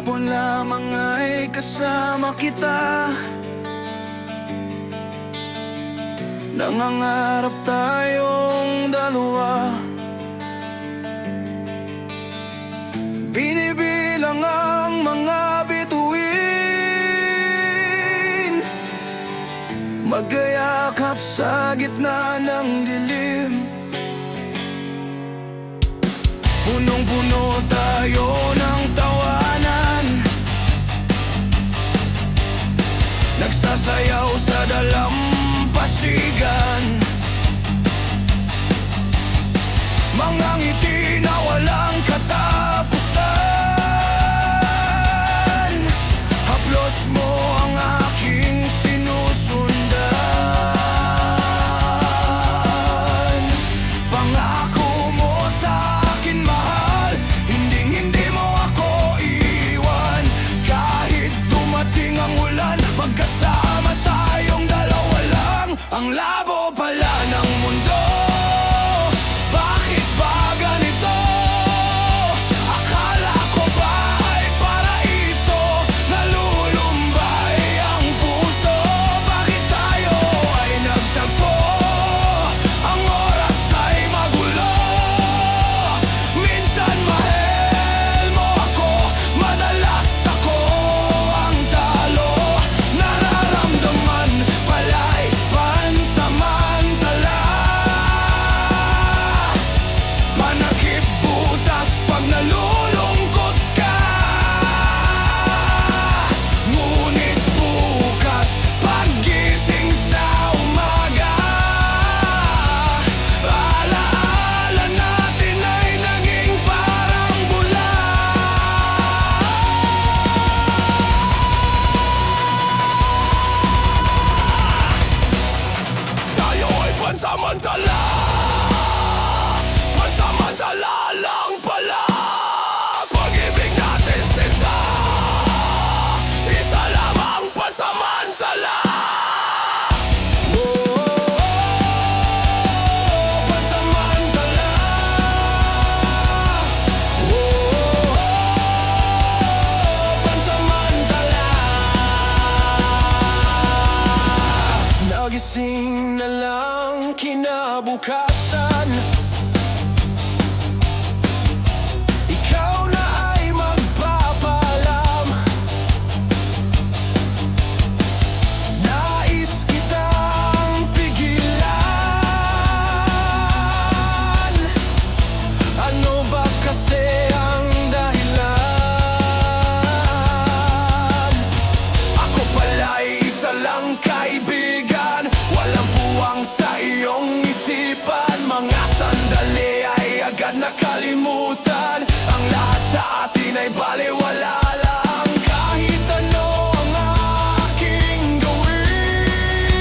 Kahapon lamang ay kasama kita. Nangangarap tayong dalawa. Binibilang ang mga bituin, magkayakap sa gitna ng dilim. Punong-puno tayo ng tawanan, nagsasayaw sa dalampasigan. Mga ngiti na walang katapusan, haplos mo ang aking sinusundan. Pangako mo sa akin, mahal, hinding-hindi mo ako iwan. Kahit dumating ang ulan, magkasama tayong dalawa lang. Ang labo pala ng mundo, bakit ba ganito? Akala ko ba ay paraiso, nalulumbay ang puso. Bakit tayo ay nagtagpo? Ang oras ay magulo. Minsan mahal mo ako, madalas ako ang talo. Nararamdaman pala'y pansamantala, panakip butas pag nalulungkot ka. Ngunit bukas, paggising sa umaga, alaala natin ay naging parang bula. Tayo ay pansamantala, pansamantala lang pala. Pag-ibig natin sinta, isa lamang pansamantala. Pansamantala. Pansamantala. Nagising na lang kinabukasan, ikaw na ay magpapalam. Nais kitang pigilan, ano ba kasi ang dahilan? Ako pala'y isa lang kaibigan, walang puwang sa iyong isipan. Mga sandali ay agad nakalimutan, ang lahat sa atin ay baliwala lang. Kahit ano ang aking gawin,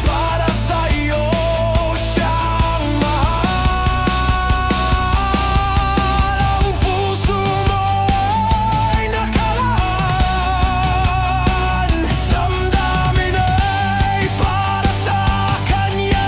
para sa iyo siyang mahal. Ang puso mo ay nakalaan, damdamin ay para sa kanya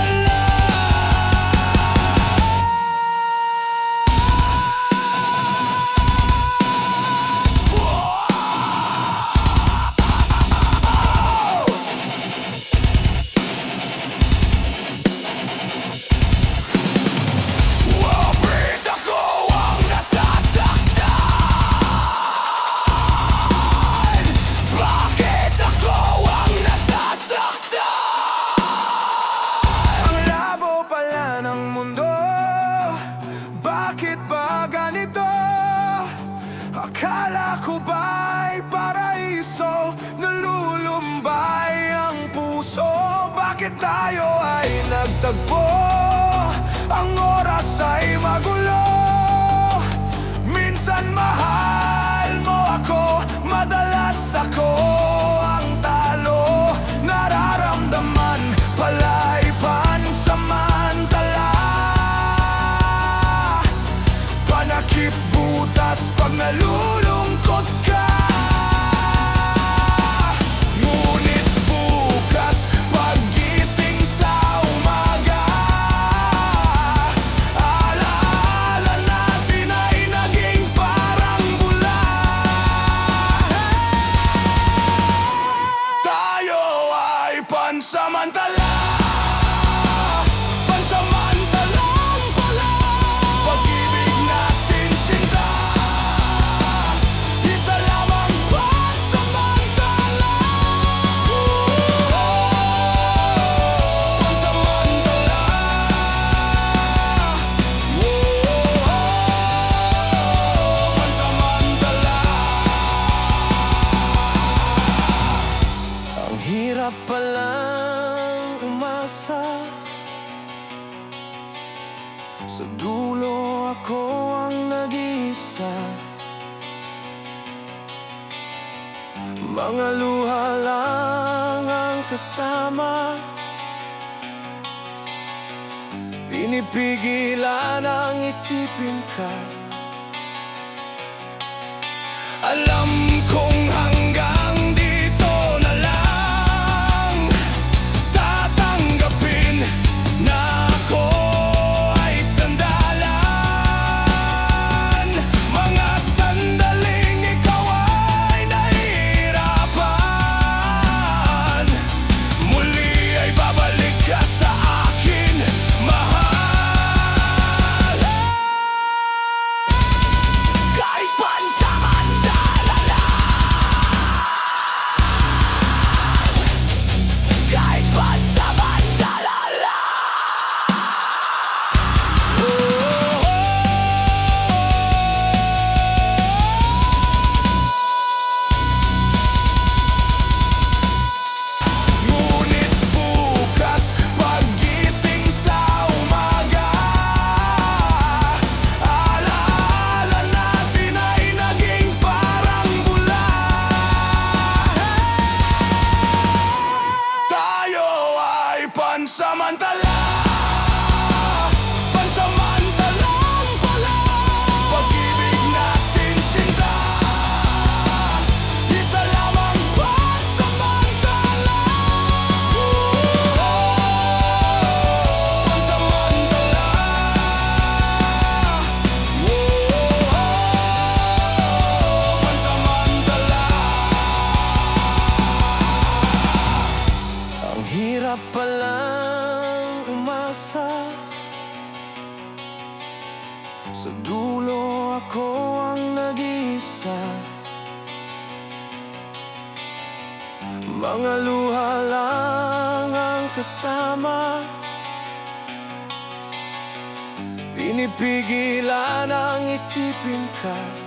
Bakit ako ang nasasaktan? Bakit ako ang nasasaktan? Ang labo pala ng mundo, bakit ba ganito? Akala ko ba'y paraiso, nalulumbay ang puso. Bakit tayo ay nagtagpo? Ang oras ay magulo. Minsan mahal mo ako, madalas ako ang talo. Nararamdaman pala'y pansamantala, panakip butas pag nalulungkot ka. Ngunit bukas, paggising sa umaga, alaala natin ay naging parang pansamantala, pansamantalang pala. Pag-ibig natin sinta, isa lamang pansamantala. Pansamantala, pansamantala. Ang hirap palang umasa, sa dulo ako ang nag-isa. Mga luha lang ang kasama, pinipigilan ang isipin ka. Alam kong hanggang dito na lang, tatanggapin na ako ay sandalan. Mga sandaling ikaw ay nahihirapan, muli ay babalik ka sa akin, mahal. Kahit pansamantala lang, kahit pansamantala lang. Ngunit bukas paggising sa umaga, alaala natin ay naging parang bula. Tayo ay pansamantala, pansamantalang pala. Pag-ibig natin sinta, isa lamang pansamantala. Pansamantala, pansamantala. Ang hirap palang umasa, sa dulo ako ang nag-isa. Mga luha lang ang kasama, pinipigilan ang isipin ka.